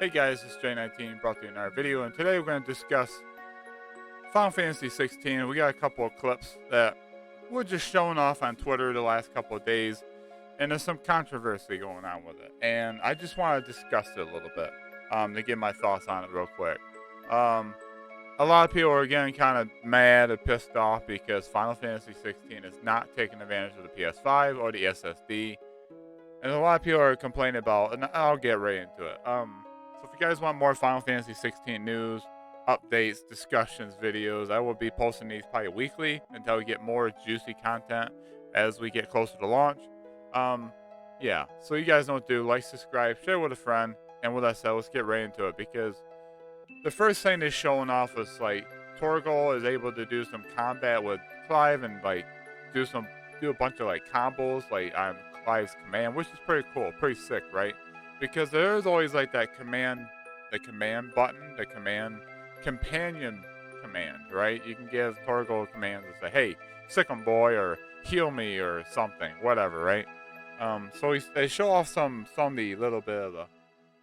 Hey guys, it's J19 brought to you another video, and today we're going to discuss Final Fantasy 16. We got a couple of clips that were just showing off on Twitter the last couple of days, and there's some controversy going on with it. And I just want to discuss it a little bit to get my thoughts on it real quick. Um, a lot of people are getting kind of mad and pissed off because Final Fantasy 16 is not taking advantage of the PS5 or the SSD. And a lot of people are complaining about, and I'll get right into it. So if you guys want more Final Fantasy 16 news, updates, discussions, videos, I will be posting these probably weekly until we get more juicy content as we get closer to launch. Yeah, so you guys know what to do. Like, subscribe, share with a friend, and with that said, let's get right into it, because the first thing they're showing off is like Torgal is able to do some combat with Clive and like do a bunch of like combos like on Clive's command, which is pretty cool, pretty sick, right? Because there's always like that the command button, the companion command, right? You can give Torgal commands and say, "Hey, sick 'em boy," or "Heal me," or something, whatever, right? So they show off some of the little bit of the,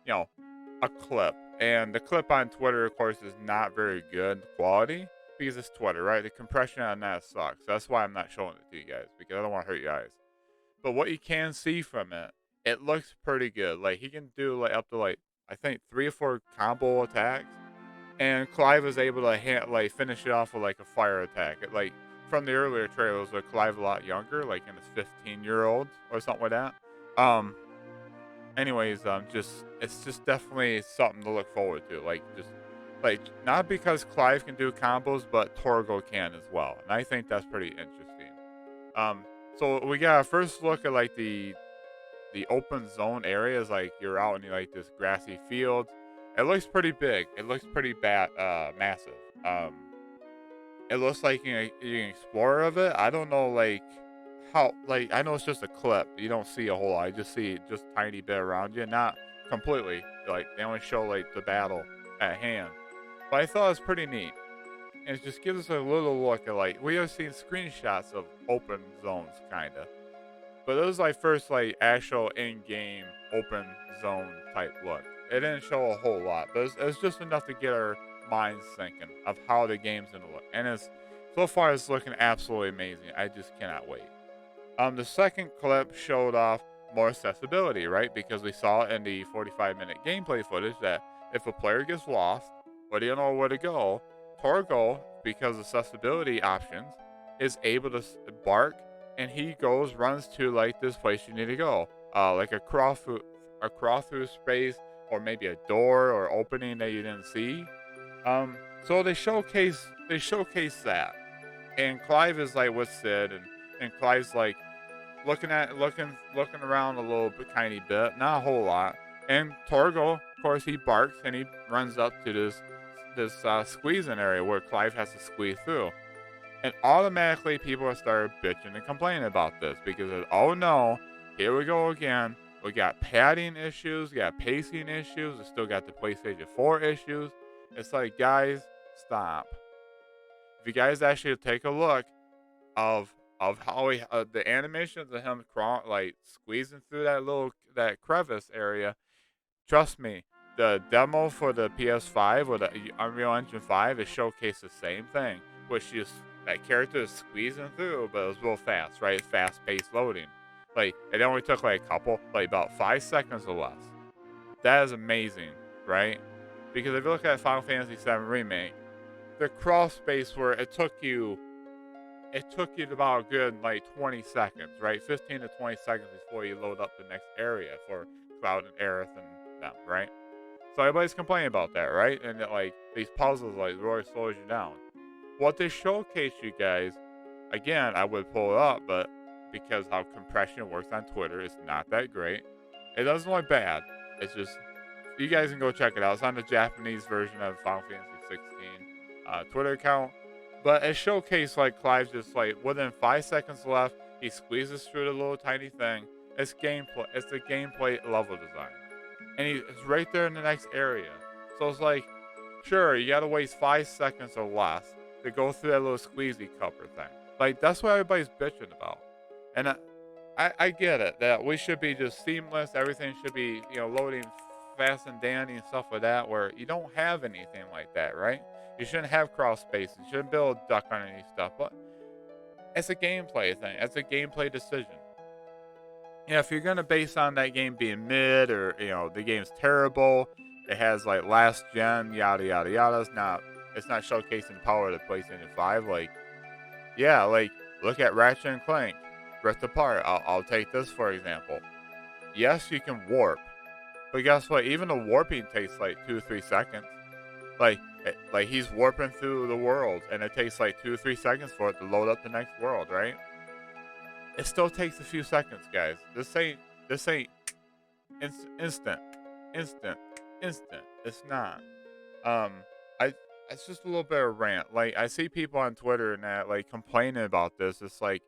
you know, a clip. And the clip on Twitter, of course, is not very good quality because it's Twitter, right? The compression on that sucks. That's why I'm not showing it to you guys, because I don't want to hurt you guys. But what you can see from it, it looks pretty good. Like, he can do like up to like, I think 3 or 4 combo attacks, and Clive is able to like finish it off with like a fire attack. Like from the earlier trailers, with Clive a lot younger, like in his 15-year-old or something like that. Um, Anyways, it's just definitely something to look forward to. Like, just like, not because Clive can do combos, but Torgo can as well, and I think that's pretty interesting. Um, so we got a first look at like the open zone areas. Like, you're out in like this grassy field. It looks pretty big. It looks pretty massive. Um, it looks like you can explore of it. I don't know, like, how, like, I know it's just a clip. You don't see a whole lot. You just see just tiny bit around you, not completely. Like, they only show like the battle at hand. But I thought it was pretty neat. And it just gives us a little look at, like, we have seen screenshots of open zones kinda. But it was like first like actual in-game open zone type look. It didn't show a whole lot, but it's just enough to get our minds thinking of how the game's gonna look. And it's so far it's looking absolutely amazing. I just cannot wait. The second clip showed off more accessibility, right? Because we saw in the 45-minute gameplay footage that if a player gets lost or they don't know where to go, Torgo, because of accessibility options, is able to bark, and he runs to like this place you need to go, like a crawl through space, or maybe a door or opening that you didn't see. So they showcase that, and Clive is like with Sid, and Clive's like looking around a little bit, tiny bit, not a whole lot. And Torgo, of course, he barks and he runs up to this squeezing area where Clive has to squeeze through. And automatically people have started bitching and complaining about this because, oh no, here we go again. We got padding issues, we got pacing issues, we still got the PlayStation 4 issues. It's like, guys, stop. If you guys actually take a look of how the animations of him like squeezing through that crevice area, trust me, the demo for the PS5 or the Unreal Engine 5 is showcased the same thing, which is that character is squeezing through, but it was real fast, right? Fast paced loading. Like, it only took like about 5 seconds or less. That is amazing, right? Because if you look at Final Fantasy VII Remake, the crawl space where it took you about a good like 20 seconds, right? 15 to 20 seconds before you load up the next area for Cloud and Aerith and them, right? So everybody's complaining about that, right? And that, like, these puzzles like really slows you down. What they showcase you guys, again, I would pull it up, but because how compression works on Twitter, it's not that great. It doesn't look bad. It's just, you guys can go check it out. It's on the Japanese version of Final Fantasy 16 Twitter account. But it showcased like Clive's just like within 5 seconds left, he squeezes through the little tiny thing. It's gameplay. It's the gameplay level design, and he's right there in the next area. So it's like, sure, you gotta waste 5 seconds or less to go through that little squeezy cover thing. Like, that's what everybody's bitching about, and I get it that we should be just seamless. Everything should be, loading fast and dandy and stuff like that, where you don't have anything like that, right? You shouldn't have crawl spaces. You shouldn't build a duck underneath stuff. But it's a gameplay thing. It's a gameplay decision. Yeah, if you're gonna base on that game being mid, or the game's terrible, it has like last gen, yada yada yada. It's not showcasing the power of the PlayStation 5. Like, yeah, like look at Ratchet and Clank, Rift Apart. I'll take this for example. Yes, you can warp, but guess what? Even the warping takes like 2 or 3 seconds. Like he's warping through the world, and it takes like 2 or 3 seconds for it to load up the next world, right? It still takes a few seconds, guys. This ain't instant. It's not. Um, I it's just a little bit of rant. Like I see people on Twitter and that like complaining about this. It's like,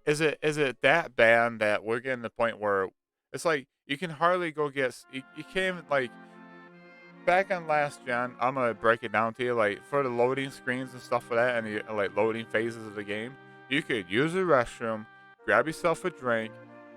is it that bad that we're getting to the point where it's like you can hardly go get you can't even, like, back on last gen. I'm gonna break it down to you, like for the loading screens and stuff like that, and the like loading phases of the game. You could use the restroom, grab yourself a drink,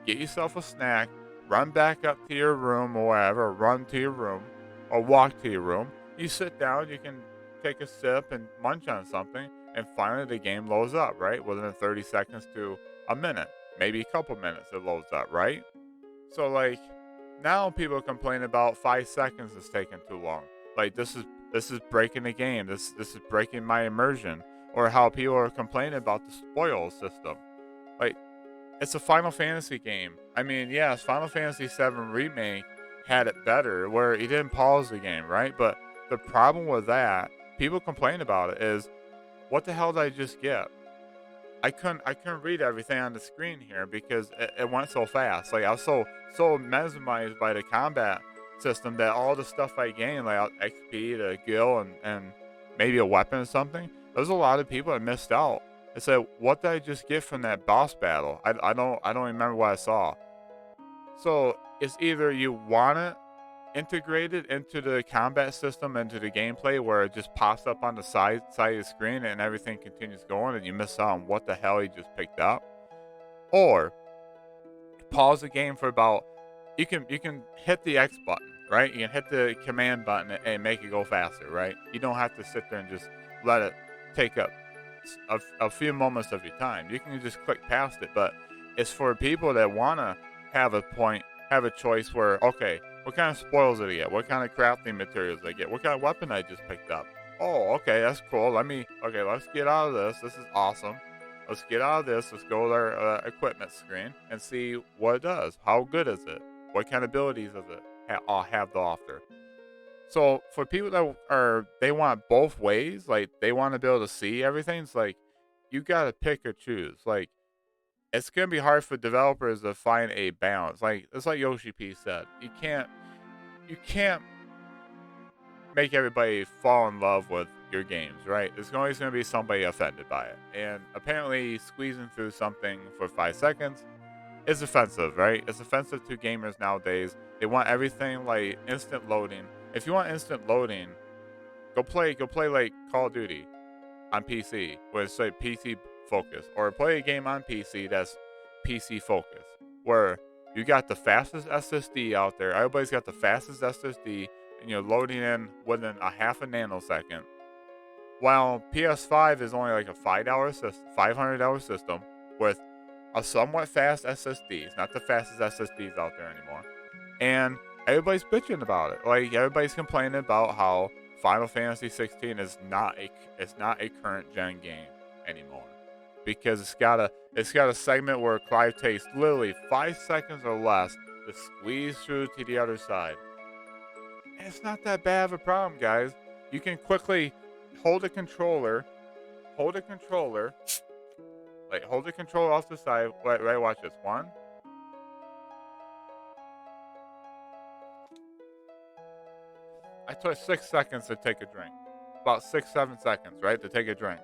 get yourself a snack, run back up to your room or whatever, run to your room, or walk to your room. You sit down, you can take a sip and munch on something, and finally the game loads up, right? Within 30 seconds to a minute, maybe a couple minutes it loads up, right? So like now people complain about 5 seconds is taking too long. Like this is breaking the game. This is breaking my immersion. Or how people are complaining about the spoil system. Like, it's a Final Fantasy game. I mean, yes, Final Fantasy VII Remake had it better, where he didn't pause the game, right? But the problem with that, people complain about it, is what the hell did I just get? I couldn't read everything on the screen here because it went so fast. Like I was so mesmerized by the combat system that all the stuff I gained, like XP, the gil, and maybe a weapon or something. There's a lot of people that missed out. I said, what did I just get from that boss battle? I don't remember what I saw. So it's either you want it integrated into the combat system, into the gameplay, where it just pops up on the side of the screen and everything continues going, and you miss out on what the hell you just picked up, or pause the game for about. You can hit the X button, right? You can hit the command button and make it go faster, right? You don't have to sit there and just let it take up a few moments of your time. You can just click past it, but it's for people that want to have a choice where, okay, what kind of spoils did I get? What kind of crafting materials did I get? What kind of weapon I just picked up? Oh, okay, that's cool. Let's get out of this. This is awesome. Let's get out of this. Let's go to our equipment screen and see what it does. How good is it? What kind of abilities does it have to offer? So for people that they want both ways, like they want to be able to see everything, it's like you gotta pick or choose. Like it's gonna be hard for developers to find a balance. Like it's like Yoshi P said, you can't make everybody fall in love with your games, right? There's always gonna be somebody offended by it, and apparently squeezing through something for 5 seconds is offensive, right? It's offensive to gamers nowadays. They want everything like instant loading. If you want instant loading, go play like Call of Duty on PC, where it's like PC focus, or play a game on PC that's PC focus, where you got the fastest SSD out there. Everybody's got the fastest SSD, and you're loading in within a half a nanosecond. While PS5 is only like a $500 system with a somewhat fast SSD. It's not the fastest SSDs out there anymore. And everybody's bitching about it. Like everybody's complaining about how Final Fantasy 16 is not a current gen game anymore, because it's got a segment where Clive takes literally 5 seconds or less to squeeze through to the other side. And it's not that bad of a problem, guys. You can quickly hold the controller off the side. Right, watch this. One. I took 6 seconds to take a drink. About 6-7 seconds, right, to take a drink.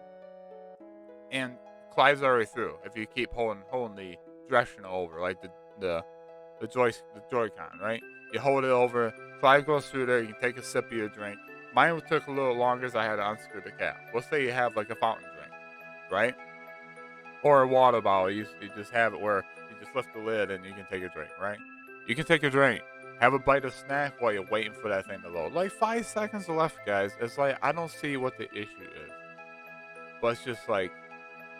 And Clive's already through. If you keep holding the directional over, like the Joy-Con, right? You hold it over. Clive goes through there. You can take a sip of your drink. Mine took a little longer, as I had to unscrew the cap. Let's say you have like a fountain drink, right? Or a water bottle. You just have it where you just lift the lid and you can take a drink, right? You can take a drink. have a bite of snack while you're waiting for that thing to load. Like 5 seconds left, guys. It's like, I don't see what the issue is. But it's just like,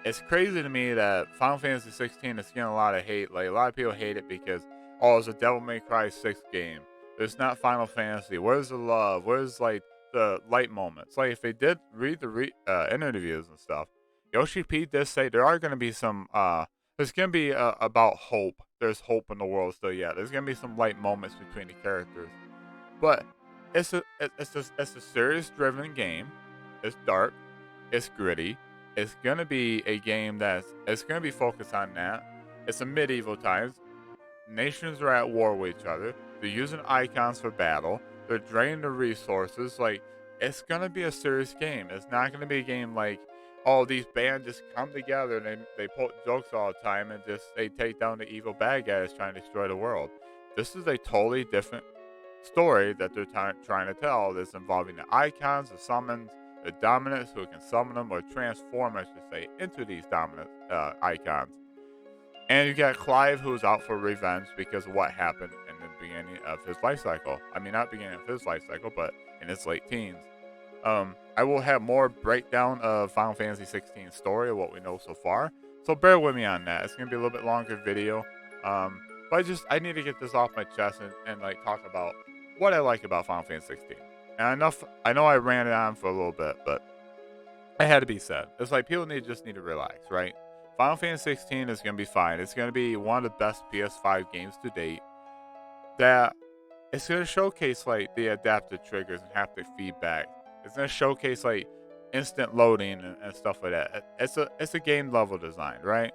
it's crazy to me that Final Fantasy 16 is getting a lot of hate. Like, a lot of people hate it because, oh, it's a Devil May Cry 6 game. It's not Final Fantasy. Where's the love? Where's, like, the light moments? Like, if they did read the interviews and stuff, Yoshi P did say there are going to be some, there's going to be about hope. There's hope in the world still, yeah. There's going to be some light moments between the characters. But it's a serious-driven game. It's dark. It's gritty. It's going to be a game it's going to be focused on that. It's a medieval times. Nations are at war with each other. They're using icons for battle. They're draining the resources. Like, it's going to be a serious game. It's not going to be a game like, oh, these bands just come together and they poke jokes all the time and just they take down the evil bad guys trying to destroy the world. This is a totally different story that they're trying to tell that's involving the icons, the summons, the dominants who can summon them or transform, I should say, into these dominant icons. And you got Clive, who's out for revenge because of what happened in the beginning of his life cycle. I mean, not beginning of his life cycle, but in his late teens. I will have more breakdown of Final Fantasy 16 story of what we know so far. So bear with me on that. It's going to be a little bit longer video. But I need to get this off my chest and like talk about what I like about Final Fantasy 16. And I know I ran it on for a little bit, but it had to be said. It's like people just need to relax, right? Final Fantasy 16 is going to be fine. It's going to be one of the best PS5 games to date. That it's going to showcase like the adaptive triggers and haptic feedback. It's going to showcase like instant loading and stuff like that. It's a game level design, right?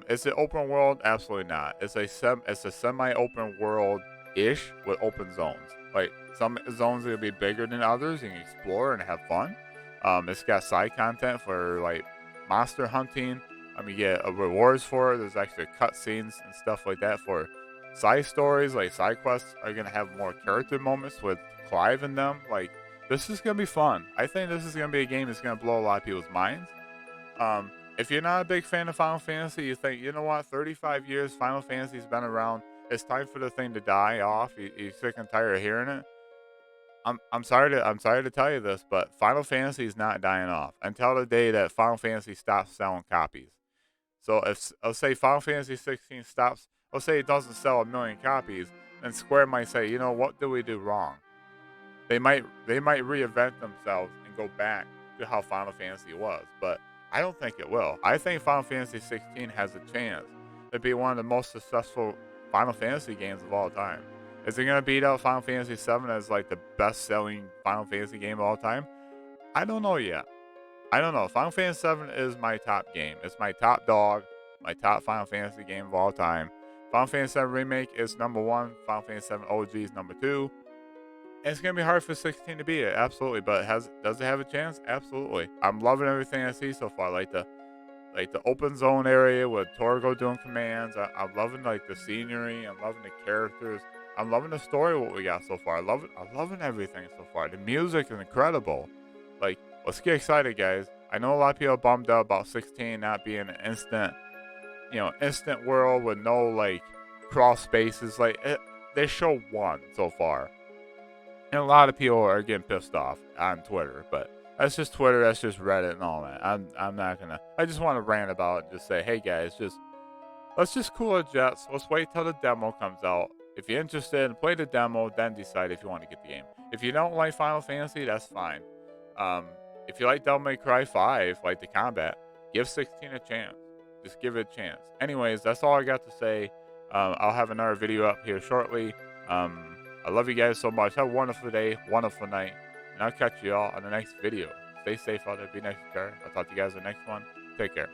Is it open world? Absolutely not. It's a semi-open world ish with open zones. Like some zones are gonna be bigger than others. You can explore and have fun. It's got side content for like monster hunting. You get rewards for it. There's actually cutscenes and stuff like that for side stories. Like side quests are gonna have more character moments with Clive in them. Like this is gonna be fun. I think this is gonna be a game that's gonna blow a lot of people's minds. If you're not a big fan of Final Fantasy, you think, you know what, 35 years Final Fantasy's been around. It's time for the thing to die off. You're sick and tired of hearing it. I'm sorry to tell you this, but Final Fantasy is not dying off until the day that Final Fantasy stops selling copies. So if I'll say Final Fantasy 16 stops, let's say it doesn't sell 1 million copies, then Square might say, you know, what did we do wrong? They might reinvent themselves and go back to how Final Fantasy was, but I don't think it will. I think Final Fantasy 16 has a chance to be one of the most successful Final Fantasy games of all time. Is it going to beat out Final Fantasy 7 as like the best-selling Final Fantasy game of all time? I don't know yet. I don't know. Final Fantasy 7 is my top game. It's my top dog, my top Final Fantasy game of all time. Final Fantasy 7 Remake is number 1. Final Fantasy 7 OG is number 2. And it's going to be hard for 16 to beat it, absolutely. But does it have a chance? Absolutely. I'm loving everything I see so far. Like the open zone area with Torgal doing commands. I'm loving like the scenery. I'm loving the characters. I'm loving the story, what we got so far. I'm loving everything so far. The music is incredible. Like, let's get excited, guys. I know a lot of people are bummed out about 16 not being an instant world with no like crawl spaces. Like they show one so far, and a lot of people are getting pissed off on Twitter. But that's just Twitter. That's just Reddit and all that. I'm not gonna. I just want to rant about it and just say, hey guys, let's just cool our jets. Let's wait till the demo comes out. If you're interested, play the demo, then decide if you want to get the game. If you don't like Final Fantasy, that's fine. If you like Devil May Cry 5, like the combat, give 16 a chance. Just give it a chance. Anyways, that's all I got to say. I'll have another video up here shortly. I love you guys so much. Have a wonderful day, wonderful night, and I'll catch you all on the next video. Stay safe out there. Be nice to care. I'll talk to you guys in the next one. Take care.